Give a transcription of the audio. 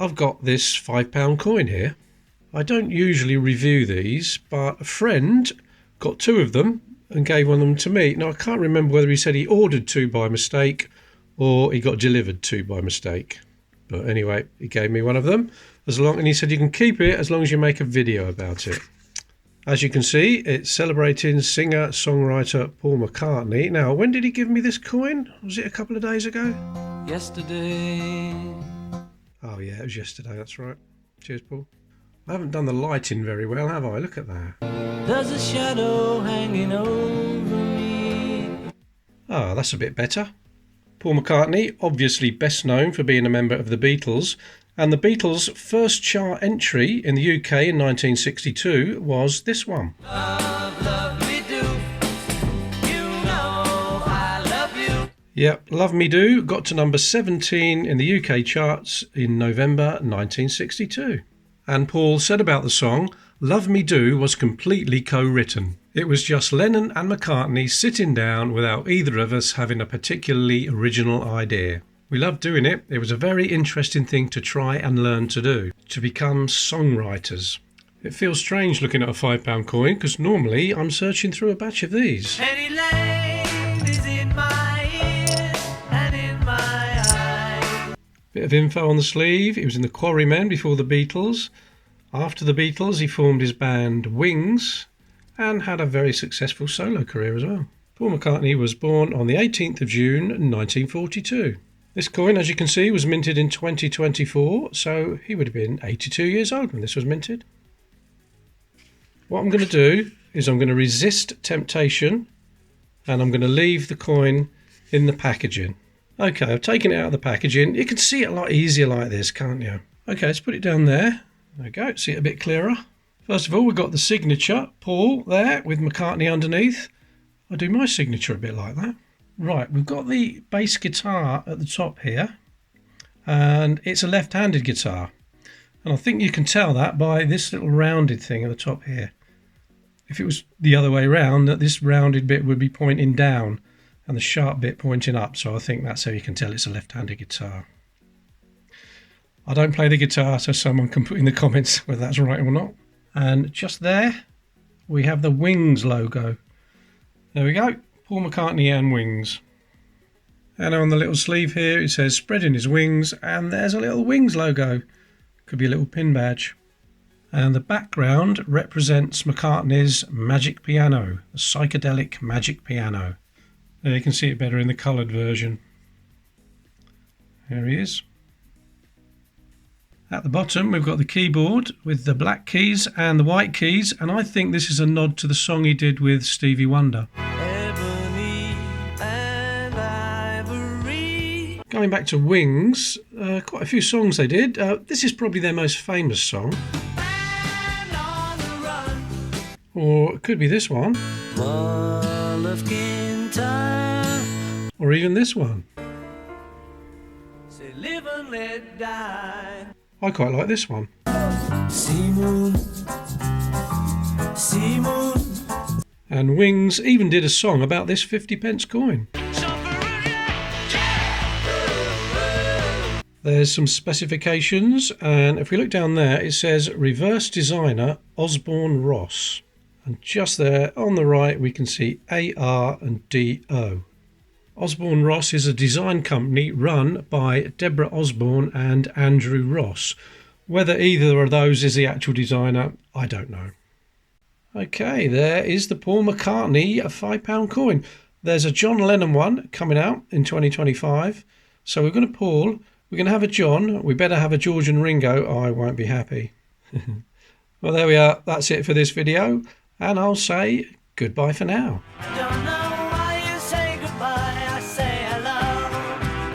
I've got this £5 coin here. I don't usually review these, but a friend got two of them and gave one of them to me. Now, I can't remember whether he said he ordered two by mistake or he got delivered two by mistake. But anyway, he gave me one of them. And he said you can keep it as long as you make a video about it. As you can see, it's celebrating singer-songwriter Paul McCartney. Now, when did he give me this coin? Was it a couple of days ago? Yesterday. Oh yeah, it was yesterday, that's right. Cheers, Paul. I haven't done the lighting very well, have I? Look at that. There's a shadow hanging over me. Ah, that's a bit better. Paul McCartney, obviously best known for being a member of the Beatles, and the Beatles' first chart entry in the UK in 1962 was this one. Love, love me do. You know I love you. Yep, Love Me Do got to number 17 in the UK charts in November 1962. And Paul said about the song, Love Me Do was completely co-written. It was just Lennon and McCartney sitting down without either of us having a particularly original idea. We loved doing it. It was a very interesting thing to try and learn to do, to become songwriters. It feels strange looking at a £5 coin because normally I'm searching through a batch of these. Penny Lane is in my ears and in my eyes. Bit of info on the sleeve. He was in the Quarrymen before the Beatles. After the Beatles, he formed his band Wings and had a very successful solo career as well. Paul McCartney was born on the 18th of June 1942. This coin, as you can see, was minted in 2024, so he would have been 82 years old when this was minted. What I'm going to do is I'm going to resist temptation and I'm going to leave the coin in the packaging. Okay, I've taken it out of the packaging. You can see it a lot easier like this, can't you? Okay, let's put it down there. There we go, see it a bit clearer. First of all, we've got the signature, Paul, there, with McCartney underneath. I do my signature a bit like that. Right, we've got the bass guitar at the top here, and it's a left-handed guitar. And I think you can tell that by this little rounded thing at the top here. If it was the other way around, that this rounded bit would be pointing down and the sharp bit pointing up, so I think that's how you can tell it's a left-handed guitar. I don't play the guitar, so someone can put in the comments whether that's right or not. And just there, we have the Wings logo. There we go, Paul McCartney and Wings. And on the little sleeve here, it says spreading his wings, and there's a little Wings logo. Could be a little pin badge. And the background represents McCartney's magic piano, the psychedelic magic piano. There you can see it better in the coloured version. There he is. At the bottom we've got the keyboard with the black keys and the white keys, and I think this is a nod to the song he did with Stevie Wonder. Ebony and ivory. Going back to Wings, quite a few songs they did. This is probably their most famous song. Man on the run. Or it could be this one. Ball of Kintyre. Or even this one. Say live and let die. I quite like this one. Sea moon. Sea moon. And Wings even did a song about this 50p coin. There's some specifications, and if we look down there, it says reverse designer Osborne Ross. And just there on the right, we can see AR and DO. Osborne Ross is a design company run by Deborah Osborne and Andrew Ross. Whether either of those is the actual designer, I don't know. Okay, there is the Paul McCartney £5 coin. There's a John Lennon one coming out in 2025. So we're going to Paul, we're going to have a John, we better have a George and Ringo, I won't be happy. Well, there we are, that's it for this video, and I'll say goodbye for now.